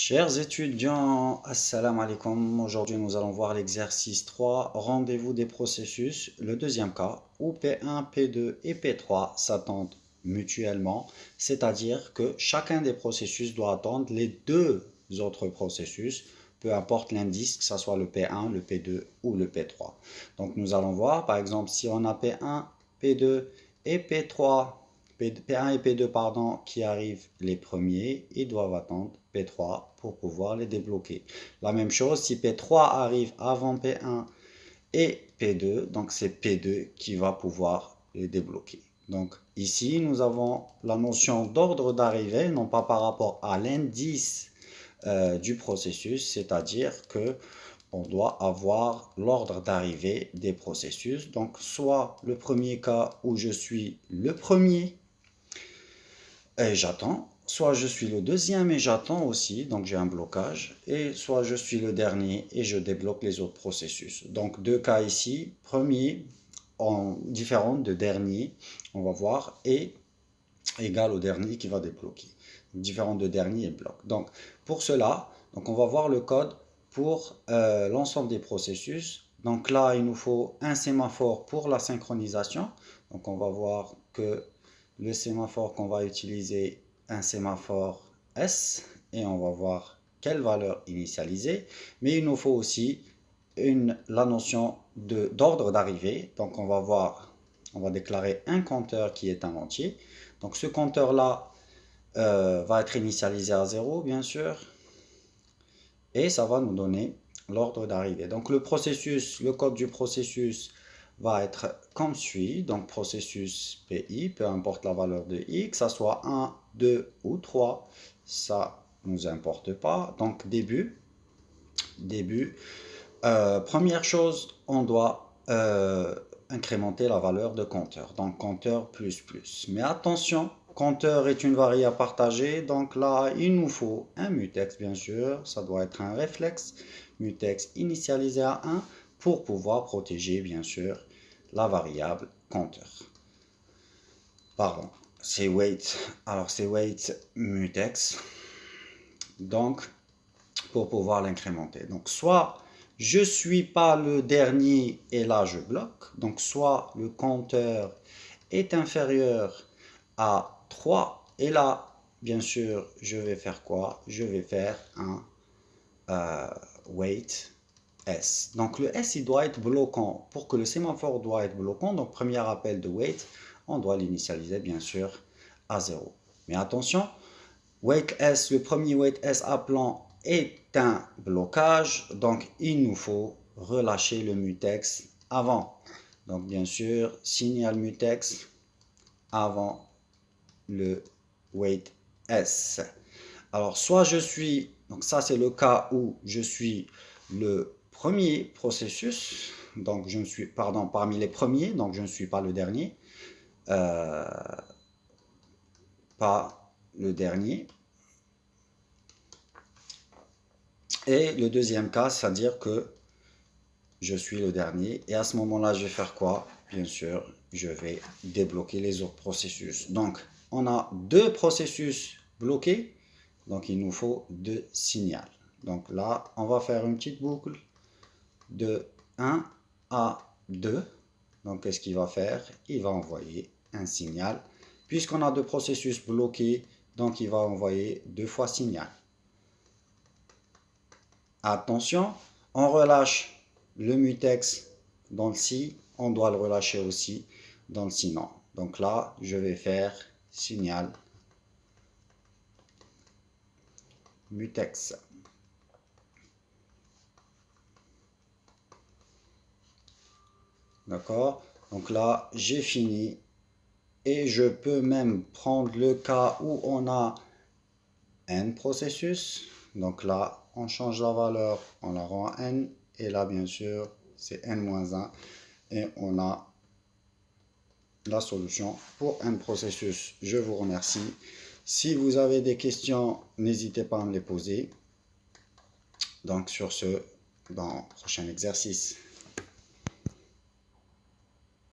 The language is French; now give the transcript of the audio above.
Chers étudiants, assalamu alaikum. Aujourd'hui, nous allons voir l'exercice 3, rendez-vous des processus. Le deuxième cas, où P1, P2 et P3 s'attendent mutuellement, c'est-à-dire que chacun des processus doit attendre les deux autres processus, peu importe l'indice, que ce soit le P1, le P2 ou le P3. Donc, nous allons voir, par exemple, si on a P1, P2 et P3, P1 et P2 pardon, qui arrivent les premiers, ils doivent attendre P3 pour pouvoir les débloquer. La même chose, si P3 arrive avant P1 et P2, donc c'est P2 qui va pouvoir les débloquer. Donc ici, nous avons la notion d'ordre d'arrivée, non pas par rapport à l'indice du processus, c'est-à-dire que on doit avoir l'ordre d'arrivée des processus. Donc soit le premier cas où je suis le premier et j'attends, soit je suis le deuxième et j'attends aussi, donc j'ai un blocage, et soit je suis le dernier et je débloque les autres processus. Donc deux cas ici, premier différent de dernier, on va voir, et égal au dernier qui va débloquer. Différent de dernier et bloc. Donc pour cela, donc on va voir le code pour l'ensemble des processus. Donc là, il nous faut un sémaphore pour la synchronisation. Donc on va voir que le sémaphore qu'on va utiliser, un sémaphore S, et on va voir quelle valeur initialiser. Mais il nous faut aussi la notion d'ordre d'arrivée. Donc on va déclarer un compteur qui est un entier. Donc ce compteur-là va être initialisé à 0, bien sûr, et ça va nous donner l'ordre d'arrivée. Donc le code du processus va être comme suit. Donc processus PI, peu importe la valeur de I, que ça soit 1, 2 ou 3, ça ne nous importe pas. Donc début. Première chose, on doit incrémenter la valeur de compteur. Donc compteur plus plus. Mais attention, compteur est une variable partagée. Donc là, il nous faut un mutex, bien sûr. Ça doit être un réflexe. Mutex initialisé à 1 pour pouvoir protéger, bien sûr, la variable compteur. Pardon, c'est wait. Alors c'est wait mutex. Donc, pour pouvoir l'incrémenter. Donc soit je suis pas le dernier et là je bloque. Donc soit le compteur est inférieur à 3 et là bien sûr je vais faire quoi? Je vais faire un wait S. Donc le S il doit être bloquant. Pour que le sémaphore doit être bloquant, donc premier appel de wait, on doit l'initialiser bien sûr à 0. Mais attention, wait S, le premier wait S appelant est un blocage, donc il nous faut relâcher le mutex avant. Donc bien sûr, signal mutex avant le wait S. Alors soit je suis, donc ça c'est le cas où je suis le premier processus, donc je ne suis, pardon, parmi les premiers, donc je ne suis pas le dernier, pas le dernier. Et le deuxième cas, c'est-à-dire que je suis le dernier. Et à ce moment-là, je vais faire quoi? Bien sûr, je vais débloquer les autres processus. Donc, on a deux processus bloqués. Donc, il nous faut deux signaux. Donc là, on va faire une petite boucle de 1 à 2. Donc, qu'est-ce qu'il va faire? Il va envoyer un signal. Puisqu'on a deux processus bloqués, donc il va envoyer deux fois signal. Attention, on relâche le mutex dans le si, on doit le relâcher aussi dans le sinon. Donc là, je vais faire signal mutex. D'accord? Donc là, j'ai fini. Et je peux même prendre le cas où on a n processus. Donc là, on change la valeur, on la rend n. Et là, bien sûr, c'est n-1. Et on a la solution pour un processus. Je vous remercie. Si vous avez des questions, n'hésitez pas à me les poser. Donc sur ce, dans le prochain exercice.